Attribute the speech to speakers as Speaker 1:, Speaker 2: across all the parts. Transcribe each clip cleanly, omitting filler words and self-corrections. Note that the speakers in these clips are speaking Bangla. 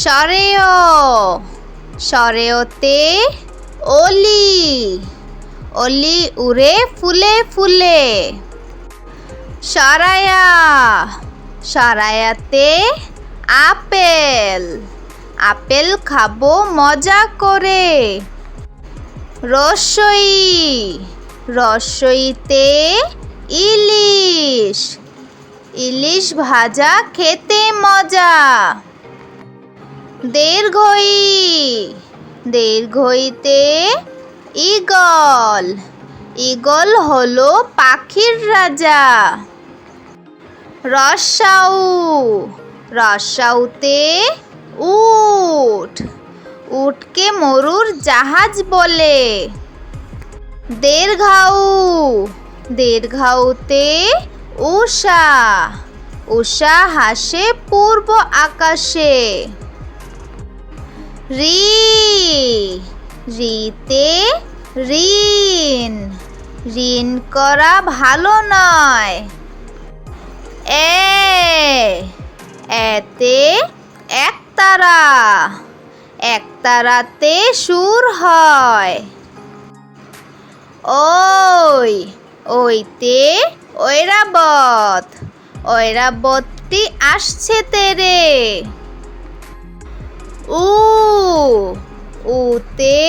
Speaker 1: সরেয় সরেয়তে অলি অলি উড়ে ফুলে ফুলে। সরায়া সরায়াতে আপেল আপেল খাবো মজা করে। রসই রসইতে ইলিশ ইলিশ ভাজা খেতে মজা। দীর্ঘই দীর্ঘইতে ঈগল ঈগল হলো পাখির রাজা। রস্যাউ রস্যাউতে উট উটকে মরুর জাহাজ বলে। দীর্ঘাউ দীর্ঘাউতে উষা উষা হাসে পূর্ব আকাশে। রি রিতে ঋণ ঋণ করা ভালো নয়। এতে একতারা একতারাতে সুর হয়। ওই ওইতে ঐরাবত ঐরাবতটি আসছে তেরে। উতে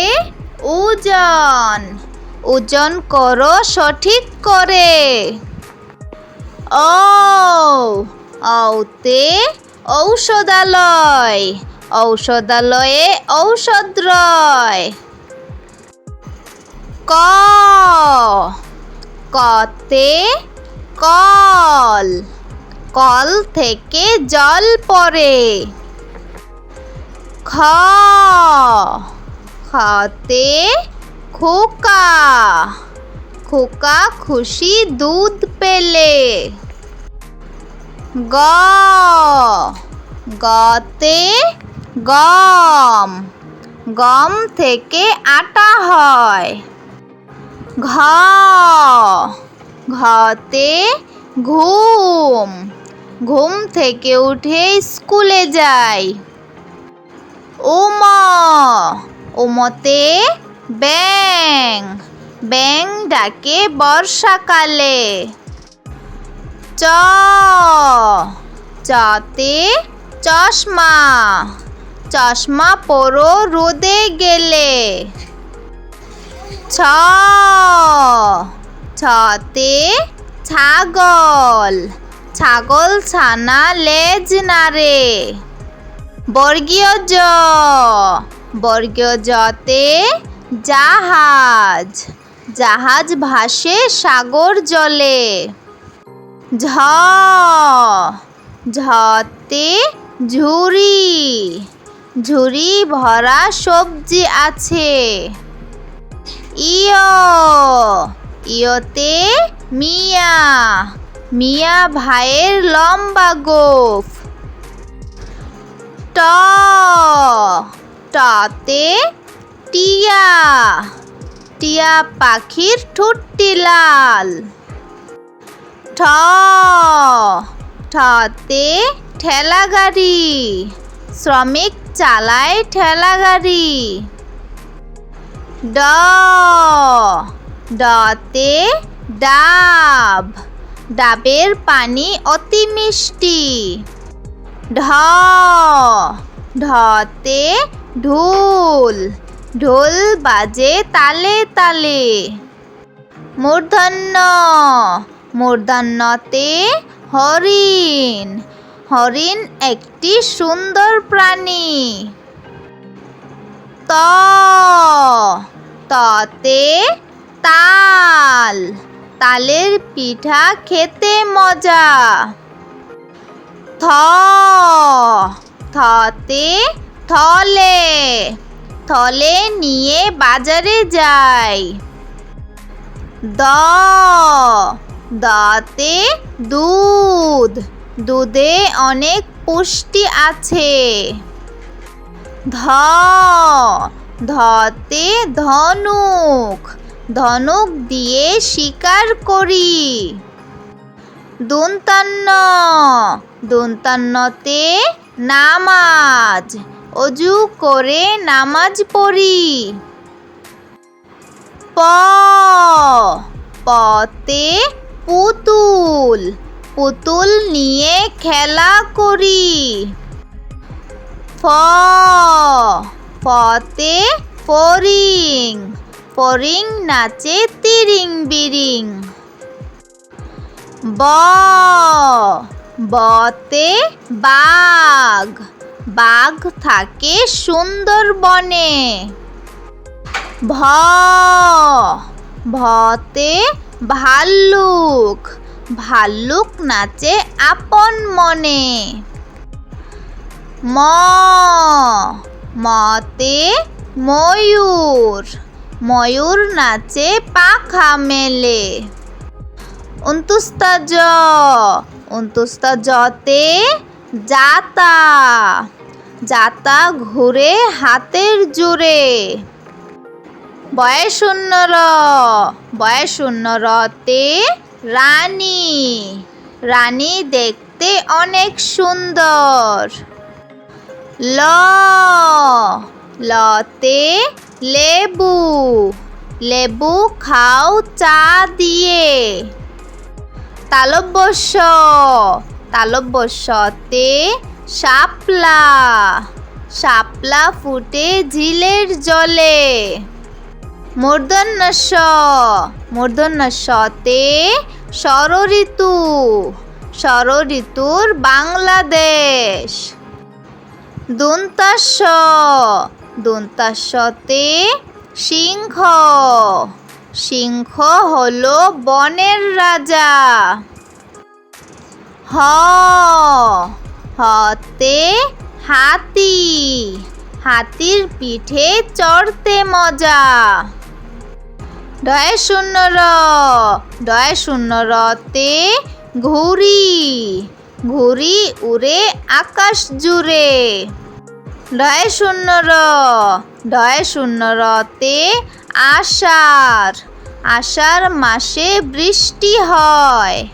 Speaker 1: ওজন ওজন করো সঠিক করে। ঔতে ঔষধালয় ঔষধালয়ে ঔষধ রয়। কতে কল কল থেকে জল পড়ে। খতে খোকা খোকা খুশি দুধ পেলে। গতে গম গম থেকে আটা হয়। ঘতে ঘুম ঘুম থেকে উঠে স্কুলে যায়। উমতে ব্যাঙ ব্যাঙ ডাকে বর্ষাকালে। চতে চশমা চশমা পরো রোদে গেলে। ছতে ছাগল ছাগল ছানা লেজ নাড়ে। বর্গীয় জতে জাহাজ জাহাজ ভাসে সাগর জলে। ঝতে ঝুড়ি ঝুড়ি ভরা সবজি আছে। ইয়তে মিয়া মিয়া ভাইয়ের লম্বা গোঁফ। টতে টিয়া টিয়া পাখির ঠোঁটটি লাল। ঠতে ঠেলাগাড়ি শ্রমিক চালায় ঠেলাগাড়ি। ডতে ডাব ডাবের পানি অতি মিষ্টি। ঢতে ঢোল ঢোল বাজে তালে তালে। মূর্ধন্যতে হরিণ হরিণ একটি সুন্দর প্রাণী। ততে তাল তালের পিঠা খেতে মজা। থতে থলে থলে নিয়ে বাজারে যায়। দতে দুধ দুধে অনেক পুষ্টি আছে। ধতে ধনুক ধনুক দিয়ে শিকার করি। দন্তান্নতে নামাজ, অজু করে নামাজ পড়ি। পতে পুতুল, পুতুল নিয়ে খেলা করি। ফতে ফড়িং, ফড়িং নাচে তিরিং বিরিং। বতে বাঘ, বাঘ থাকে সুন্দরবনে। ভতে ভাল্লুক, ভাল্লুক নাচে আপন মনে। মতে ময়ূর, ময়ূর নাচে পাখা মেলে। জতে জাতা, জাতা ঘুরে হাতের জোরে। রতে রানী, রানী দেখতে অনেক সুন্দর। লতে লেবু, লেবু খাও চা দিয়ে। তালব্যস্যতে শাপলা, শাপলা ফুটে ঝিলের জলে। মূর্ধন্যতে ষড়ঋতু, ষড়ঋতুর বাংলাদেশ। দন্তাস্যতে সিংহ, সিংহ হলো বনের রাজা। হতে হাতি, হাতির পিঠে চড়তে মজা। রতে ঘুড়ি, ঘুড়ি উড়ে আকাশ জুড়ে। রতে আষাঢ়, আষাঢ় মাসে বৃষ্টি হয়।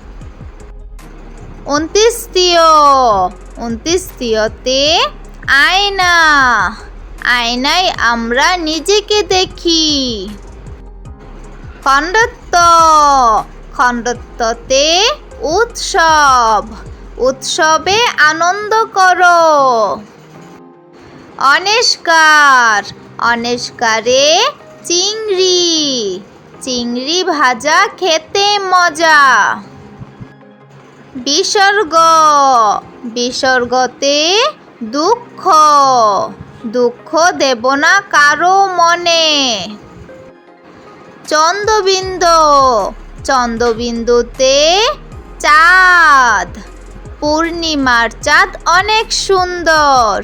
Speaker 1: 29তে আয়না, আয়নায় আমরা নিজেকে দেখি। খণ্ডত্বতে উৎসব, উৎসবে আনন্দ করো। অনেস্কারে চিংড়ি, চিংড়ি ভাজা খেতে মজা। বিসর্গতে দুঃখ, দুঃখ দেব না কারো মনে। চন্দ্রবিন্দুতে চাঁদ, পূর্ণিমার চাঁদ অনেক সুন্দর।